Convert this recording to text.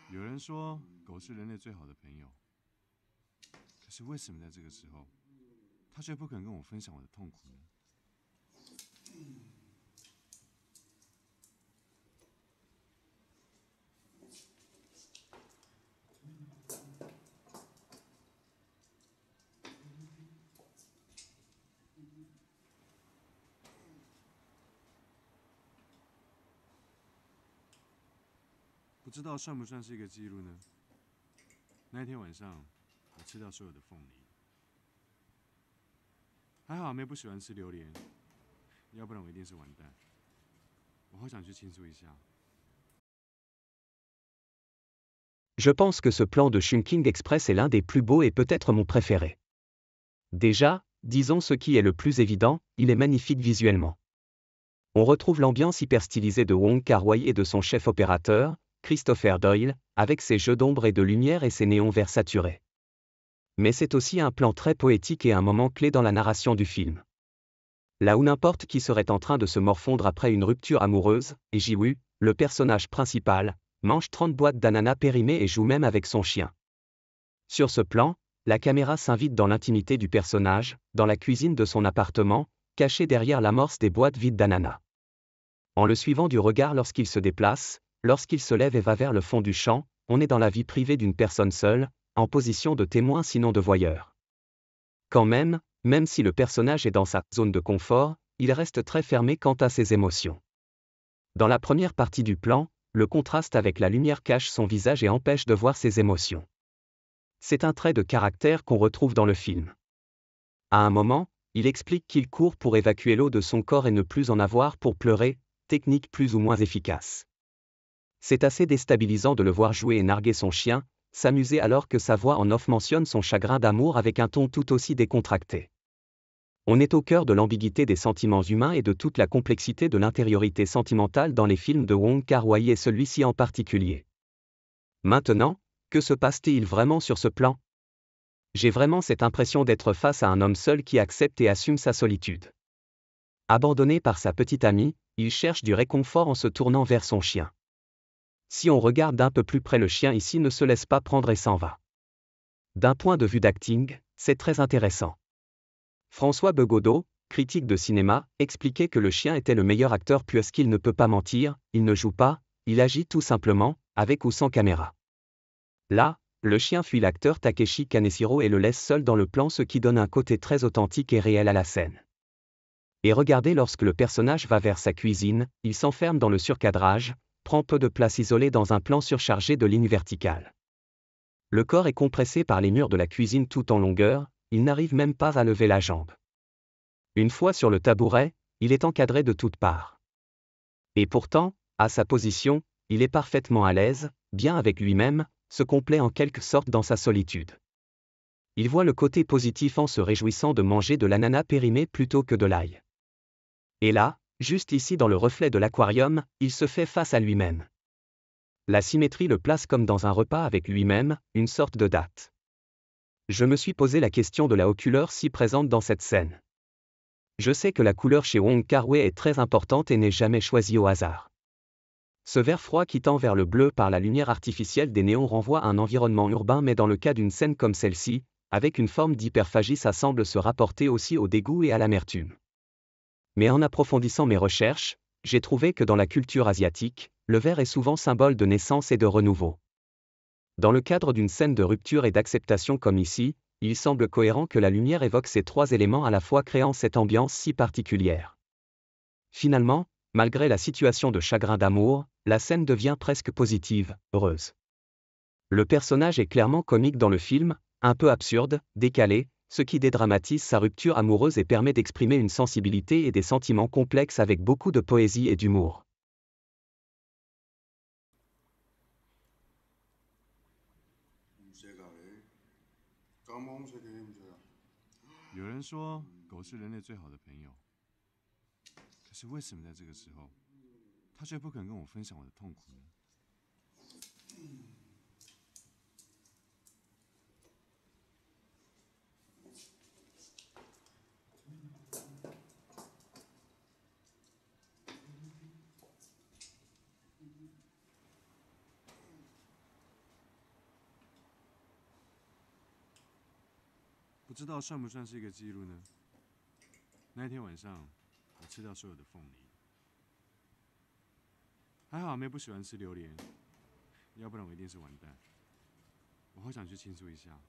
有人说狗是人类最好的朋友，可是为什么在这个时候，它却不肯跟我分享我的痛苦呢？不知道算不算是一个记录呢？那天晚上，我吃掉所有的凤梨，还好阿妹不喜欢吃榴莲，要不然我一定是完蛋。我好想去倾诉一下。Je pense que ce plan de Chungking Express est l'un des plus beaux et peut-être mon préféré. Déjà, disons ce qui est le plus évident, il est magnifique visuellement. On retrouve l'ambiance hyper stylisée de Wong Kar-wai et de son chef opérateur, Christopher Doyle, avec ses jeux d'ombre et de lumière et ses néons verts saturés. Mais c'est aussi un plan très poétique et un moment clé dans la narration du film. Là où n'importe qui serait en train de se morfondre après une rupture amoureuse, et Ji-woo, le personnage principal, mange 30 boîtes d'ananas périmées et joue même avec son chien. Sur ce plan, la caméra s'invite dans l'intimité du personnage, dans la cuisine de son appartement, caché derrière l'amorce des boîtes vides d'ananas. En le suivant du regard lorsqu'il se déplace, lorsqu'il se lève et va vers le fond du champ, on est dans la vie privée d'une personne seule, en position de témoin sinon de voyeur. Quand même si le personnage est dans sa zone de confort, il reste très fermé quant à ses émotions. Dans la première partie du plan, le contraste avec la lumière cache son visage et empêche de voir ses émotions. C'est un trait de caractère qu'on retrouve dans le film. À un moment, il explique qu'il court pour évacuer l'eau de son corps et ne plus en avoir pour pleurer, technique plus ou moins efficace. C'est assez déstabilisant de le voir jouer et narguer son chien, s'amuser alors que sa voix en off mentionne son chagrin d'amour avec un ton tout aussi décontracté. On est au cœur de l'ambiguïté des sentiments humains et de toute la complexité de l'intériorité sentimentale dans les films de Wong Kar-wai et celui-ci en particulier. Maintenant, que se passe-t-il vraiment sur ce plan? J'ai vraiment cette impression d'être face à un homme seul qui accepte et assume sa solitude. Abandonné par sa petite amie, il cherche du réconfort en se tournant vers son chien. Si on regarde d'un peu plus près, le chien ici ne se laisse pas prendre et s'en va. D'un point de vue d'acting, c'est très intéressant. François Begodeau, critique de cinéma, expliquait que le chien était le meilleur acteur puisqu'il ne peut pas mentir, il ne joue pas, il agit tout simplement, avec ou sans caméra. Là, le chien fuit l'acteur Takeshi Kaneshiro et le laisse seul dans le plan, ce qui donne un côté très authentique et réel à la scène. Et regardez, lorsque le personnage va vers sa cuisine, il s'enferme dans le surcadrage, prend peu de place isolée dans un plan surchargé de lignes verticales. Le corps est compressé par les murs de la cuisine tout en longueur, il n'arrive même pas à lever la jambe. Une fois sur le tabouret, il est encadré de toutes parts. Et pourtant, à sa position, il est parfaitement à l'aise, bien avec lui-même, se complaît en quelque sorte dans sa solitude. Il voit le côté positif en se réjouissant de manger de l'ananas périmé plutôt que de l'ail. Et là, juste ici dans le reflet de l'aquarium, il se fait face à lui-même. La symétrie le place comme dans un repas avec lui-même, une sorte de date. Je me suis posé la question de la haute couleur si présente dans cette scène. Je sais que la couleur chez Wong Kar-wai est très importante et n'est jamais choisie au hasard. Ce vert froid qui tend vers le bleu par la lumière artificielle des néons renvoie à un environnement urbain, mais dans le cas d'une scène comme celle-ci, avec une forme d'hyperphagie, ça semble se rapporter aussi au dégoût et à l'amertume. Mais en approfondissant mes recherches, j'ai trouvé que dans la culture asiatique, le vert est souvent symbole de naissance et de renouveau. Dans le cadre d'une scène de rupture et d'acceptation comme ici, il semble cohérent que la lumière évoque ces trois éléments à la fois, créant cette ambiance si particulière. Finalement, malgré la situation de chagrin d'amour, la scène devient presque positive, heureuse. Le personnage est clairement comique dans le film, un peu absurde, décalé, ce qui dédramatise sa rupture amoureuse et permet d'exprimer une sensibilité et des sentiments complexes avec beaucoup de poésie et d'humour. 有人说狗是人类最好的朋友，可是为什么在这个时候，它却不肯跟我分享我的痛苦呢？不知道算不算是一个记录呢？那天晚上，我吃掉所有的凤梨，还好妹不喜欢吃榴莲，要不然我一定是完蛋。我好想去倾诉一下。